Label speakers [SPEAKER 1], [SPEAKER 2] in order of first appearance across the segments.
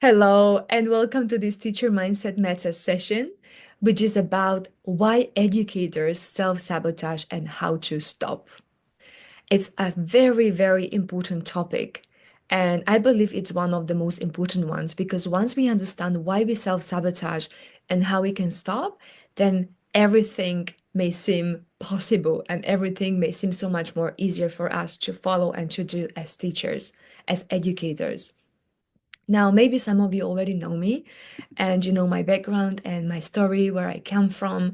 [SPEAKER 1] Hello, and welcome to this Teacher Mindset Meta session, which is about why educators self-sabotage and how to stop. It's a very, very important topic, and I believe it's one of the most important ones because once we understand why we self-sabotage and how we can stop, then everything may seem possible and everything may seem so much more easier for us to follow and to do as teachers, as educators. Now, maybe some of you already know me and you know my background and my story, where I come from.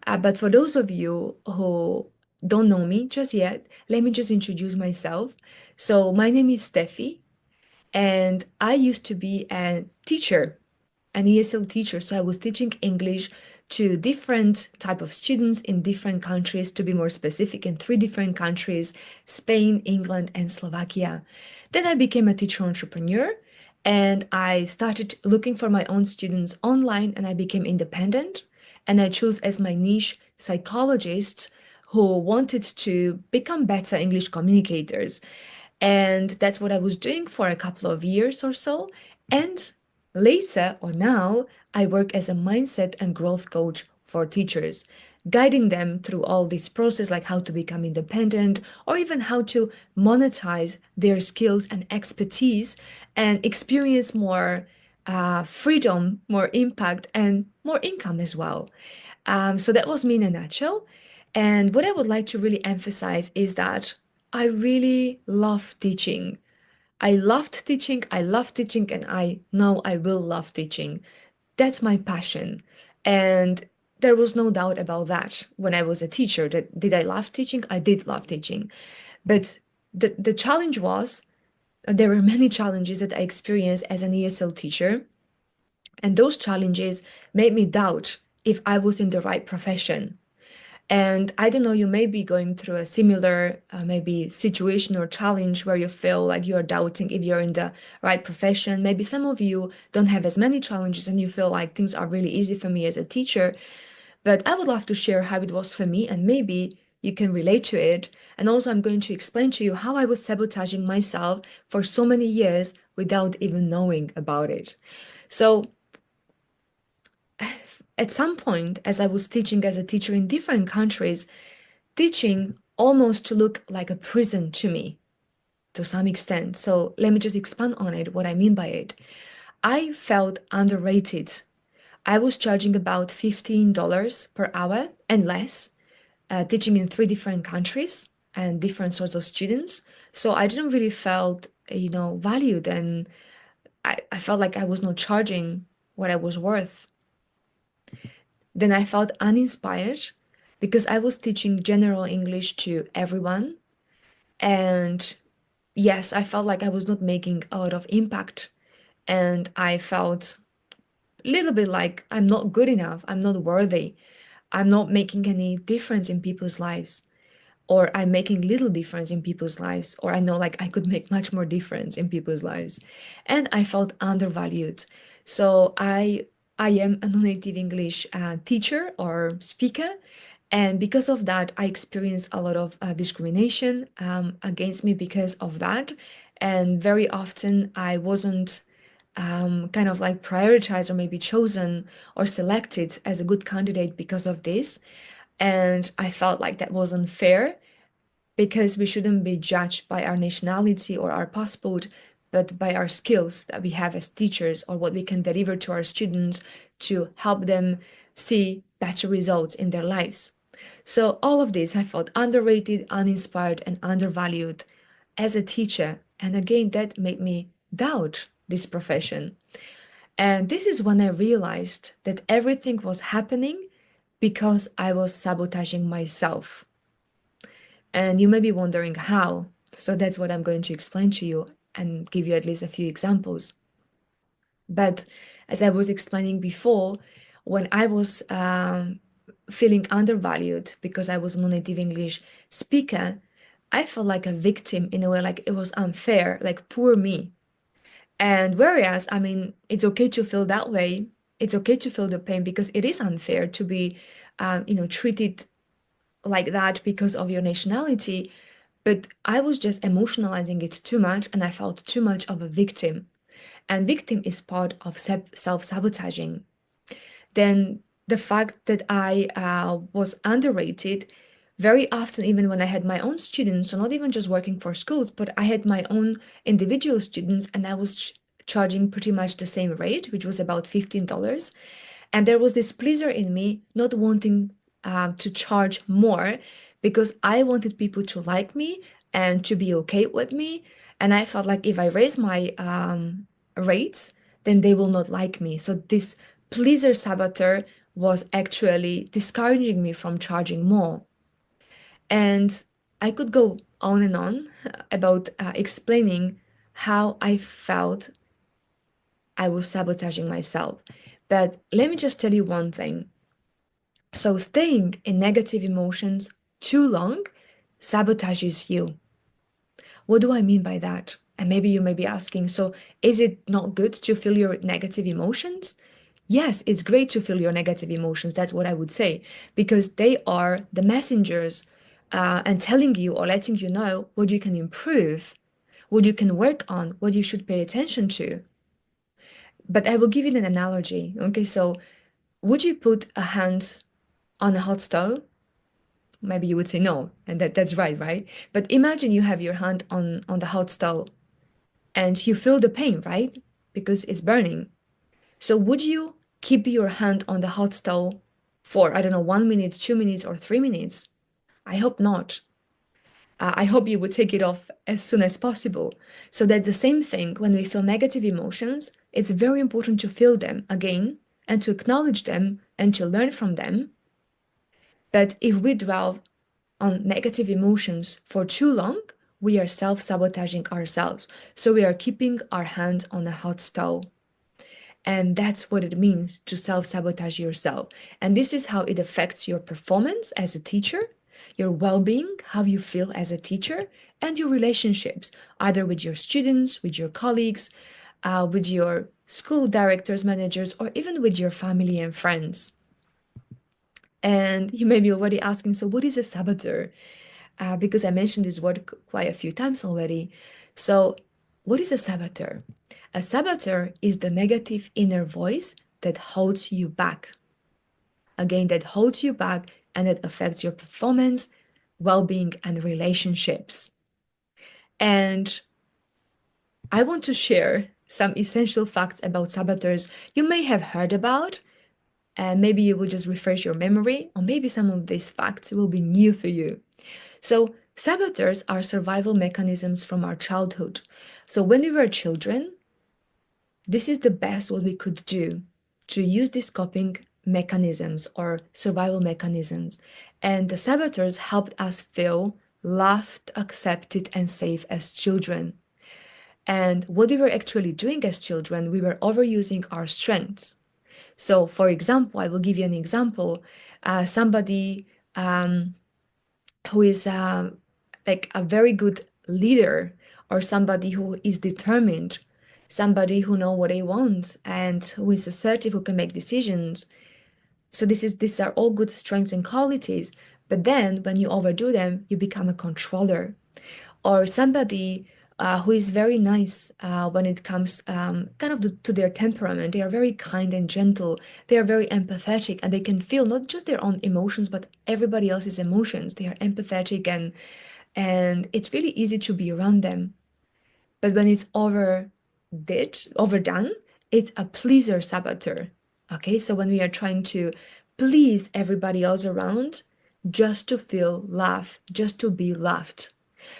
[SPEAKER 1] But for those of you who don't know me just yet, let me just introduce myself. So, my name is Steffi, and I used to be a teacher, an ESL teacher. So, I was teaching English to different type of students in different countries, to be more specific, in three different countries: Spain, England, and Slovakia. Then I became a teacher entrepreneur and I started looking for my own students online and I became independent. And I chose as my niche psychologists who wanted to become better English communicators. And that's what I was doing for a couple of years or so. And later or now, I work as a mindset and growth coach for teachers, guiding them through all this process, like how to become independent or even how to monetize their skills and expertise and experience more freedom, more impact, and more income as well. So that was me in a nutshell. And what I would like to really emphasize is that I really love teaching. I loved teaching, I love teaching, and I know I will love teaching. That's my passion. And there was no doubt about that when I was a teacher. That did I love teaching? I did love teaching. But the challenge was there were many challenges that I experienced as an ESL teacher. And those challenges made me doubt if I was in the right profession. And I don't know, you may be going through a similar maybe situation or challenge where you feel like you're doubting if you're in the right profession. Maybe some of you don't have as many challenges and you feel like things are really easy for me as a teacher. But I would love to share how it was for me and maybe you can relate to it. And also, I'm going to explain to you how I was sabotaging myself for so many years without even knowing about it. So, at some point, as I was teaching as a teacher in different countries, teaching almost to look like a prison to me to some extent. So let me just expand on it, what I mean by it. I felt underrated. I was charging about $15 per hour and less, teaching in three different countries and different sorts of students. So I didn't really felt, valued, and I felt like I was not charging what I was worth. Then I felt uninspired because I was teaching general English to everyone. And yes, I felt like I was not making a lot of impact. And I felt a little bit like I'm not good enough. I'm not worthy. I'm not making any difference in people's lives. Or I'm making little difference in people's lives. Or I know like I could make much more difference in people's lives. And I felt undervalued. So I am a non-native English teacher or speaker. And because of that, I experienced a lot of discrimination against me because of that. And very often I wasn't kind of like prioritized or maybe chosen or selected as a good candidate because of this. And I felt like that wasn't fair because we shouldn't be judged by our nationality or our passport, but by our skills that we have as teachers or what we can deliver to our students to help them see better results in their lives. So, all of this I felt underrated, uninspired, and undervalued as a teacher. And again, that made me doubt this profession. And this is when I realized that everything was happening because I was sabotaging myself. And you may be wondering how. So that's what I'm going to explain to you and give you at least a few examples. But as I was explaining before, when I was feeling undervalued because I was a non-native English speaker, I felt like a victim in a way, like it was unfair, like poor me. And whereas, I mean, it's okay to feel that way. It's okay to feel the pain because it is unfair to be, treated like that because of your nationality. But I was just emotionalizing it too much and I felt too much of a victim. and victim is part of self-sabotaging. Then the fact that I was underrated very often, even when I had my own students, so not even just working for schools, but I had my own individual students, and I was charging pretty much the same rate, which was about $15. And there was this pleaser in me not wanting to charge more because I wanted people to like me and to be okay with me. And I felt like if I raise my rates, then they will not like me. So this pleaser saboteur was actually discouraging me from charging more. And I could go on and on about explaining how I felt I was sabotaging myself. But let me just tell you one thing. So, staying in negative emotions too long sabotages you. What do I mean by that? And maybe you may be asking, so is it not good to feel your negative emotions? Yes, it's great to feel your negative emotions. That's what I would say, because they are the messengers and telling you or letting you know what you can improve, what you can work on, what you should pay attention to. But I will give you an analogy. Okay, so would you put a hand on a hot stove? Maybe you would say no, and that's right, right? But imagine you have your hand on the hot stove and you feel the pain, right? Because it's burning. So would you keep your hand on the hot stove for, I don't know, 1 minute, 2 minutes, or 3 minutes? I hope not. I hope you would take it off as soon as possible. So that's the same thing when we feel negative emotions. It's very important to feel them again and to acknowledge them and to learn from them. But if we dwell on negative emotions for too long, we are self sabotaging ourselves. So we are keeping our hands on a hot stove. And that's what it means to self sabotage yourself. And this is how it affects your performance as a teacher, your well being, how you feel as a teacher, and your relationships, either with your students, with your colleagues, with your school directors, managers, or even with your family and friends. And you may be already asking, so what is a saboteur? Because I mentioned this word quite a few times already. So, what is a saboteur? A saboteur is the negative inner voice that holds you back. Again, that holds you back and it affects your performance, well being, and relationships. And I want to share some essential facts about saboteurs you may have heard about, and maybe you will just refresh your memory, or maybe some of these facts will be new for you. So, saboteurs are survival mechanisms from our childhood. So, when we were children, this is the best what we could do to use these coping mechanisms or survival mechanisms. And the saboteurs helped us feel loved, accepted, and safe as children. And what we were actually doing as children, we were overusing our strengths. So, for example, I will give you an example. Somebody who is like a very good leader or somebody who is determined, somebody who know what they want and who is assertive, who can make decisions. So these are all good strengths and qualities. But then when you overdo them, you become a controller or somebody who is very nice when it comes kind of to their temperament. They are very kind and gentle. They are very empathetic and they can feel not just their own emotions, but everybody else's emotions. They are empathetic and it's really easy to be around them. But when it's overdone, it's a pleaser saboteur. Okay, so when we are trying to please everybody else around just to feel love, just to be loved.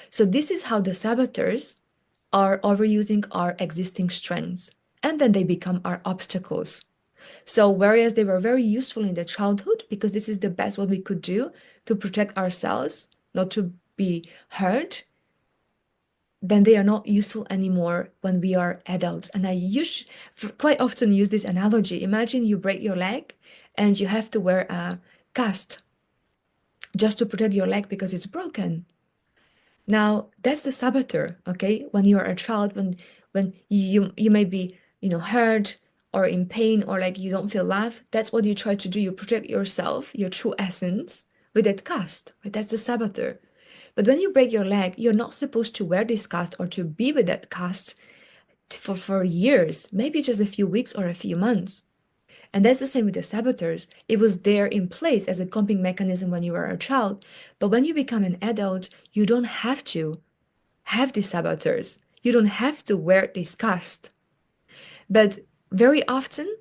[SPEAKER 1] So this is how the saboteurs are overusing our existing strengths, and then they become our obstacles. So whereas they were very useful in the childhood, because this is the best what we could do to protect ourselves, not to be hurt, then they are not useful anymore when we are adults. And quite often use this analogy. Imagine you break your leg and you have to wear a cast just to protect your leg because it's broken. Now, that's the saboteur, okay? When you're a child, when you may be, hurt or in pain or like you don't feel love, that's what you try to do. You protect yourself, your true essence, with that cast, right? That's the saboteur. But when you break your leg, you're not supposed to wear this cast or to be with that cast for years, maybe just a few weeks or a few months. And that's the same with the saboteurs. It was there in place as a coping mechanism when you were a child. But when you become an adult, you don't have to have these saboteurs. You don't have to wear this cast. But very often,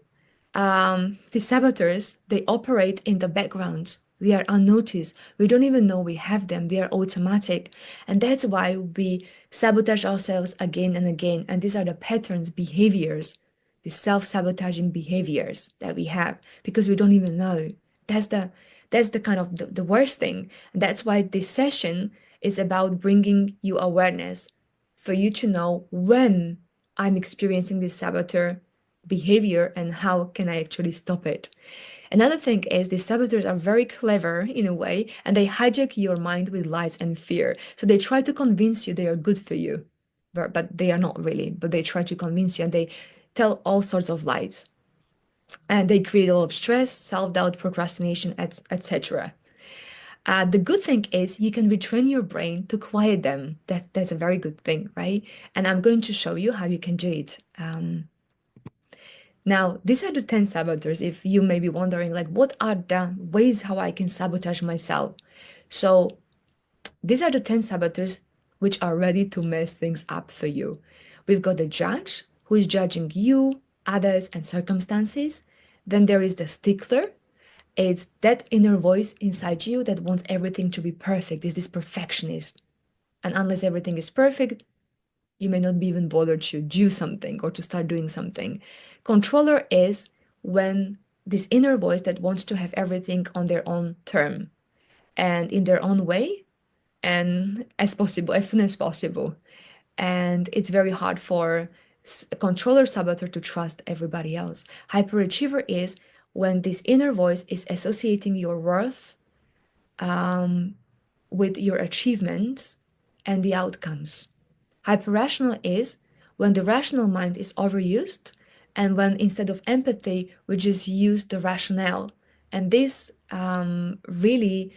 [SPEAKER 1] the saboteurs, they operate in the background. They are unnoticed. We don't even know we have them. They are automatic. And that's why we sabotage ourselves again and again. And these are the patterns, behaviors, the self-sabotaging behaviors that we have because we don't even know. That's the that's the kind of the worst thing. And that's why this session is about bringing you awareness for you to know when I'm experiencing this saboteur behavior and how can I actually stop it. Another thing is the saboteurs are very clever in a way and they hijack your mind with lies and fear. So they try to convince you they are good for you, but they are not really, but they try to convince you and they tell all sorts of lies. And they create a lot of stress, self-doubt, procrastination, etc. The good thing is you can retrain your brain to quiet them. That's a very good thing, right? And I'm going to show you how you can do it. Now, these are the 10 saboteurs. If you may be wondering, like, what are the ways how I can sabotage myself? So, these are the 10 saboteurs which are ready to mess things up for you. We've got the judge, who is judging you, others, and circumstances. Then there is the stickler. It's that inner voice inside you that wants everything to be perfect. It's this perfectionist. And unless everything is perfect, you may not be even bothered to do something or to start doing something. Controller is when this inner voice that wants to have everything on their own term and in their own way and as possible, as soon as possible. And it's very hard for a controller saboteur to trust everybody else. Hyperachiever is when this inner voice is associating your worth with your achievements and the outcomes. Hyperrational is when the rational mind is overused and when instead of empathy, we just use the rationale. And this really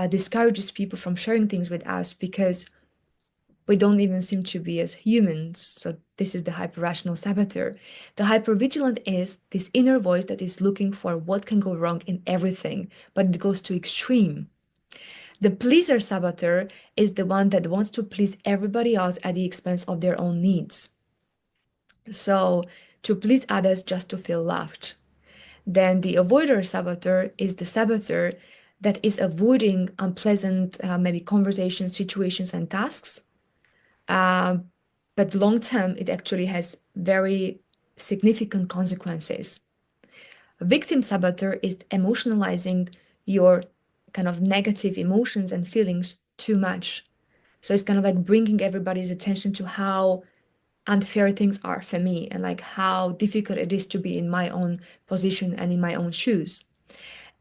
[SPEAKER 1] discourages people from sharing things with us because we don't even seem to be as humans. So this is the hyperrational saboteur. The hypervigilant is this inner voice that is looking for what can go wrong in everything, but it goes to extreme. The pleaser saboteur is the one that wants to please everybody else at the expense of their own needs. So, to please others just to feel loved. Then the avoider saboteur is the saboteur that is avoiding unpleasant, maybe conversations, situations, and tasks. But long term, it actually has very significant consequences. A victim saboteur is emotionalizing your kind of negative emotions and feelings too much. So it's kind of like bringing everybody's attention to how unfair things are for me and like how difficult it is to be in my own position and in my own shoes.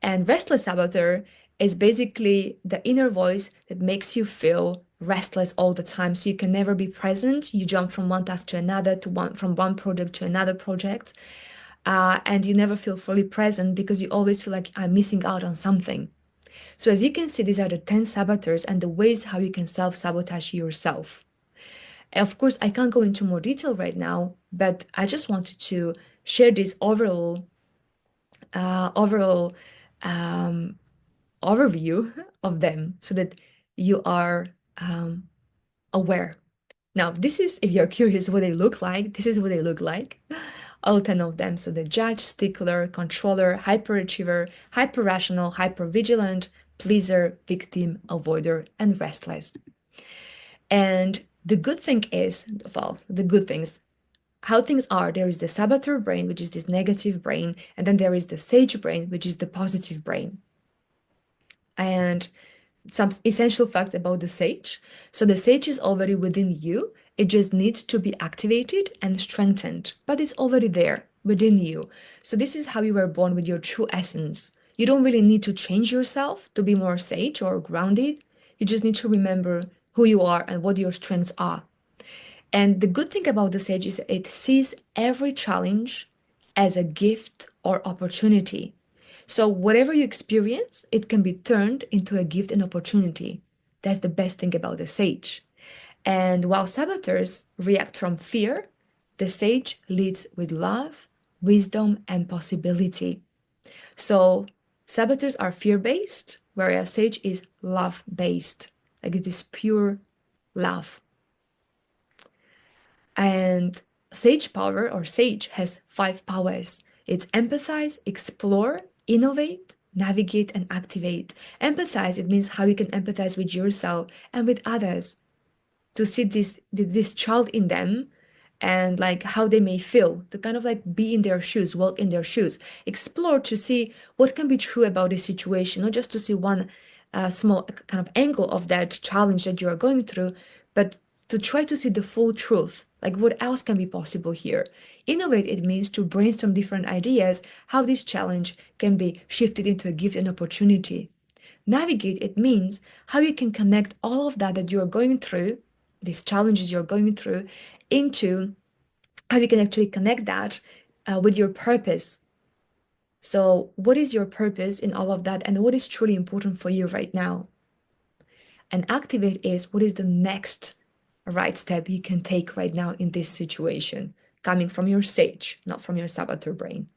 [SPEAKER 1] And restless saboteur is basically the inner voice that makes you feel restless all the time. So you can never be present. You jump from one task to another, from one project to another project. And you never feel fully present because you always feel like I'm missing out on something. So as you can see, these are the 10 saboteurs and the ways how you can self-sabotage yourself. Of course, I can't go into more detail right now, but I just wanted to share this overall overview of them so that you are aware. Now, this is, if you're curious what they look like, this is what they look like. All 10 of them. So the judge, stickler, controller, hyperachiever, hyperrational, hypervigilant, pleaser, victim, avoider, and restless. And the good thing is, well, the good things, how things are, there is the saboteur brain, which is this negative brain, and then there is the sage brain, which is the positive brain. And some essential facts about the sage. So the sage is already within you. It just needs to be activated and strengthened, but it's already there within you. So this is how you were born with your true essence. You don't really need to change yourself to be more sage or grounded. You just need to remember who you are and what your strengths are. And the good thing about the sage is it sees every challenge as a gift or opportunity. So whatever you experience, it can be turned into a gift and opportunity. That's the best thing about the sage. And while saboteurs react from fear, The sage leads with love, wisdom, and possibility. So saboteurs are fear-based, whereas sage is love-based. Like it is pure love. And sage power or sage has 5 powers. It's empathize, explore, innovate, navigate, and activate. Empathize, it means how you can empathize with yourself and with others to see this child in them and like how they may feel, to kind of like be in their shoes, walk in their shoes, explore to see what can be true about the situation, not just to see one small kind of angle of that challenge that you are going through, but to try to see the full truth, like what else can be possible here. Innovate, it means to brainstorm different ideas, how this challenge can be shifted into a gift and opportunity. Navigate, it means how you can connect all of that you're going through, these challenges you're going through, into how you can actually connect that with your purpose. So, what is your purpose in all of that, and what is truly important for you right now? And activate is what is the next right step you can take right now in this situation, coming from your sage, not from your saboteur brain.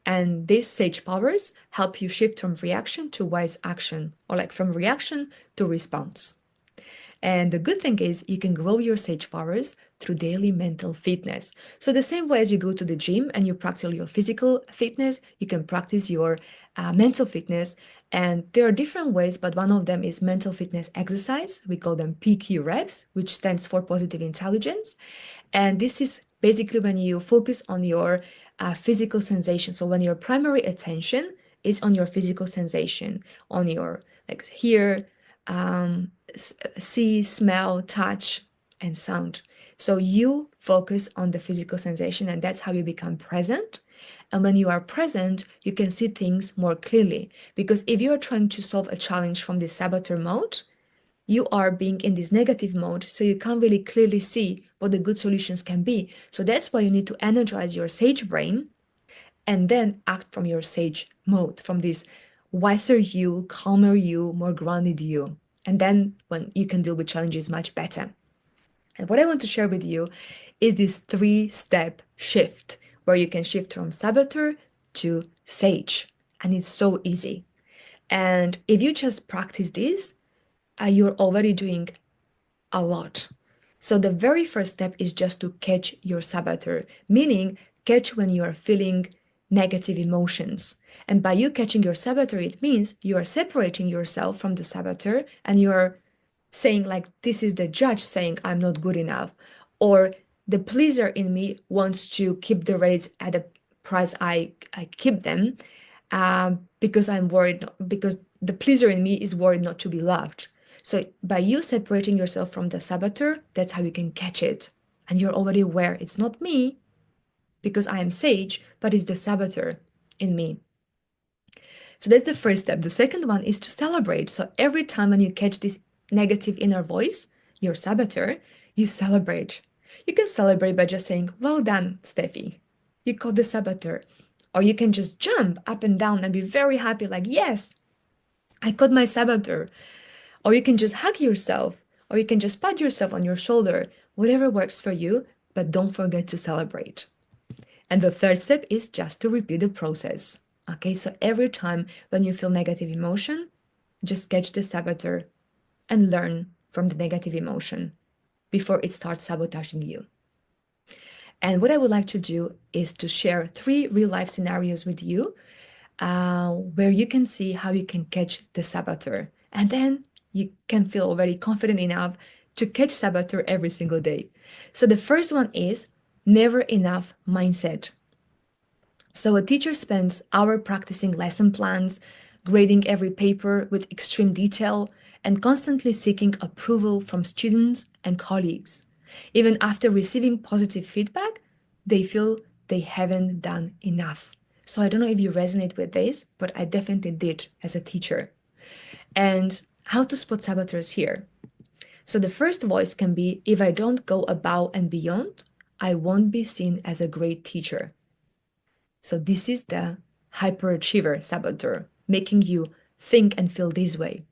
[SPEAKER 1] And these sage powers help you shift from reaction to wise action, or like from reaction to response. And the good thing is you can grow your sage powers through daily mental fitness. So the same way as you go to the gym and you practice your physical fitness, you can practice your mental fitness. And there are different ways, but one of them is mental fitness exercise. We call them PQ reps, which stands for positive intelligence. And this is basically when you focus on your physical sensation. So when your primary attention is on your physical sensation, on your like hear, see, smell, touch, and sound. So you focus on the physical sensation, and that's how you become present. And when you are present, you can see things more clearly. Because if you are trying to solve a challenge from the saboteur mode, you are being in this negative mode, so you can't really clearly see what the good solutions can be. So that's why you need to energize your sage brain and then act from your sage mode, from this wiser you, calmer you, more grounded you. And then when you can deal with challenges much better. And what I want to share with you is this 3-step shift where you can shift from saboteur to sage. And it's so easy. And if you just practice this, you're already doing a lot. So the very first step is just to catch your saboteur, meaning catch when you are feeling negative emotions. And by you catching your saboteur, it means you are separating yourself from the saboteur and you are saying like, this is the judge saying I'm not good enough, or the pleaser in me wants to keep the rates at a price I keep them because I'm worried, because the pleaser in me is worried not to be loved. So by you separating yourself from the saboteur, that's how you can catch it. And you're already aware it's not me because I am sage, but it's the saboteur in me. So that's the first step. The second one is to celebrate. So every time when you catch this negative inner voice, your saboteur, you celebrate. You can celebrate by just saying, well done, Steffi. You caught the saboteur. Or you can just jump up and down and be very happy, like, yes, I caught my saboteur. Or you can just hug yourself, or you can just pat yourself on your shoulder, whatever works for you, but don't forget to celebrate. And the third step is just to repeat the process. Okay, so every time when you feel negative emotion, just catch the saboteur and learn from the negative emotion before it starts sabotaging you. And what I would like to do is to share 3 real life scenarios with you where you can see how you can catch the saboteur. And then you can feel already confident enough to catch saboteur every single day. So the first one is never enough mindset. So a teacher spends hours practicing lesson plans, grading every paper with extreme detail, and constantly seeking approval from students and colleagues. Even after receiving positive feedback, they feel they haven't done enough. So I don't know if you resonate with this, but I definitely did as a teacher. And how to spot saboteurs here. So the first voice can be, if I don't go above and beyond, I won't be seen as a great teacher. So this is the hyperachiever saboteur, making you think and feel this way.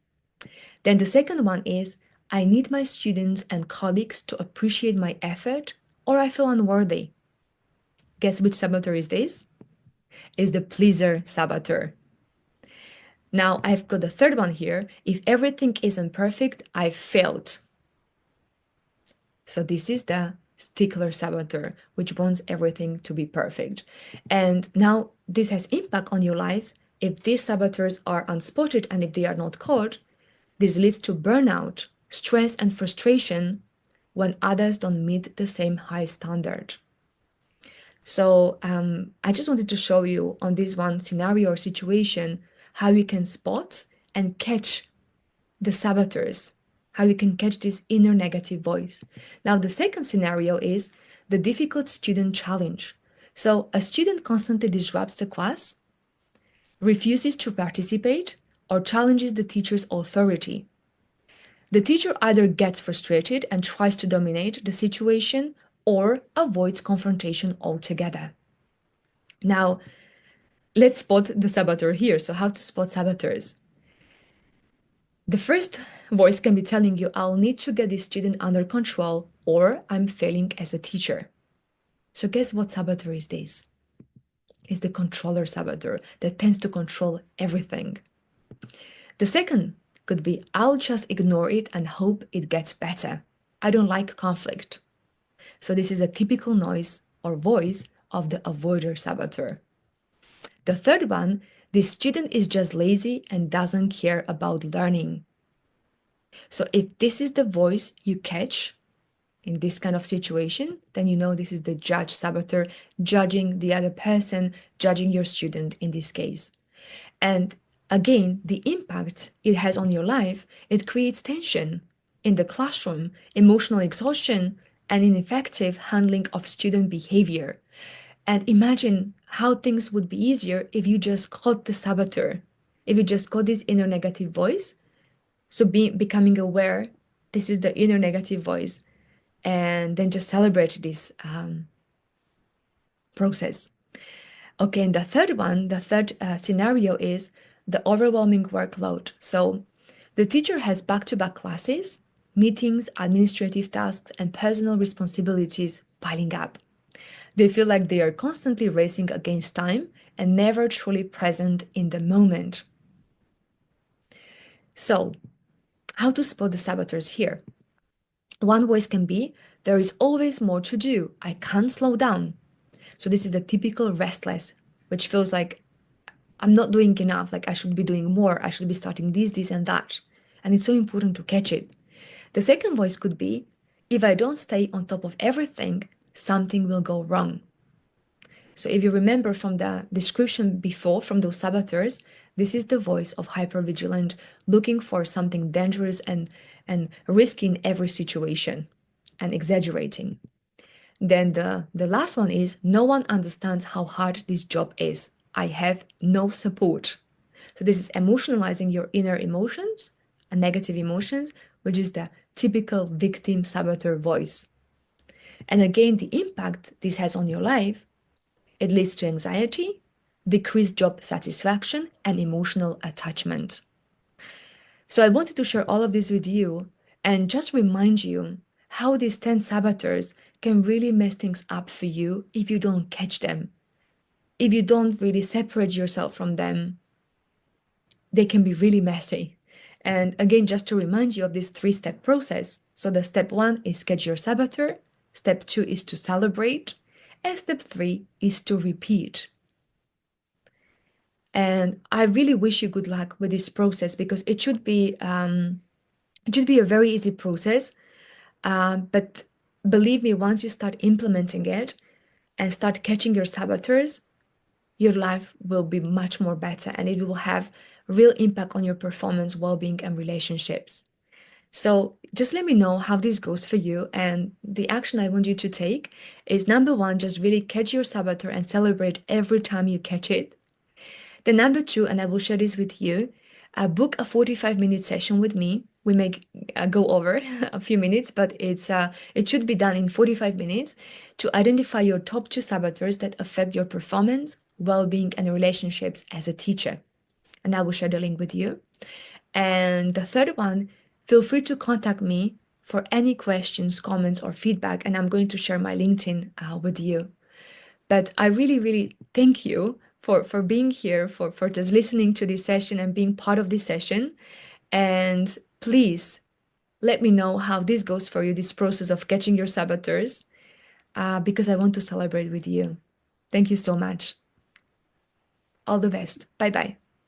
[SPEAKER 1] Then the second one is, I need my students and colleagues to appreciate my effort or I feel unworthy. Guess which saboteur is this? Is the pleaser saboteur. Now I've got the third one here. If everything isn't perfect, I've failed. So this is the stickler saboteur, which wants everything to be perfect. And now this has impact on your life. If these saboteurs are unspotted and if they are not caught, this leads to burnout, stress, and frustration when others don't meet the same high standard. So I just wanted to show you on this one scenario or situation how you can spot and catch the saboteurs, how you can catch this inner negative voice. Now, the second scenario is the difficult student challenge. So a student constantly disrupts the class, refuses to participate, or challenges the teacher's authority. The teacher either gets frustrated and tries to dominate the situation or avoids confrontation altogether. Now, let's spot the saboteur here. So, how to spot saboteurs? The first voice can be telling you, I'll need to get this student under control or I'm failing as a teacher. So, guess what saboteur is this? It's the controller saboteur that tends to control everything. The second could be, I'll just ignore it and hope it gets better. I don't like conflict. So this is a typical noise or voice of the avoider saboteur. The third one, the student is just lazy and doesn't care about learning. So if this is the voice you catch in this kind of situation, then you know this is the judge saboteur, judging the other person, judging your student in this case. And again, the impact it has on your life, it creates tension in the classroom, emotional exhaustion, and ineffective handling of student behavior. And imagine how things would be easier if you just caught the saboteur, if you just caught this inner negative voice. So becoming aware, this is the inner negative voice, and then just celebrate this process. Okay, and the third scenario is the overwhelming workload. So the teacher has back-to-back classes, meetings, administrative tasks, and personal responsibilities piling up. They feel like they are constantly racing against time and never truly present in the moment. So, how to spot the saboteurs here? One voice can be, there is always more to do. I can't slow down. So this is the typical restless, which feels like I'm not doing enough, like I should be doing more, I should be starting this, and that. And it's so important to catch it. The second voice could be, if I don't stay on top of everything, something will go wrong. So if you remember from the description before, from those saboteurs, this is the voice of hypervigilant, looking for something dangerous and risky in every situation and exaggerating. Then the last one is, no one understands how hard this job is. I have no support. So this is emotionalizing your inner emotions and negative emotions, which is the typical victim saboteur voice. And again, the impact this has on your life, it leads to anxiety, decreased job satisfaction, and emotional attachment. So I wanted to share all of this with you and just remind you how these 10 saboteurs can really mess things up for you if you don't catch them. If you don't really separate yourself from them, they can be really messy. And again, just to remind you of this 3-step process. So the step 1 is catch your saboteur, step 2 is to celebrate, and step 3 is to repeat. And I really wish you good luck with this process because it should be a very easy process. But believe me, once you start implementing it and start catching your saboteurs, your life will be much more better and it will have real impact on your performance, well-being, and relationships. So just let me know how this goes for you. And the action I want you to take is number 1, just really catch your saboteur and celebrate every time you catch it. The number 2, and I will share this with you, book a 45-minute session with me. We may go over a few minutes, but it should be done in 45 minutes to identify your top 2 saboteurs that affect your performance, well-being, and relationships as a teacher. And I will share the link with you. And the third one, feel free to contact me for any questions, comments, or feedback, and I'm going to share my LinkedIn with you. But I really, really thank you for being here, for just listening to this session and being part of this session. And please let me know how this goes for you, this process of catching your saboteurs, because I want to celebrate with you. Thank you so much. All the best. Bye bye.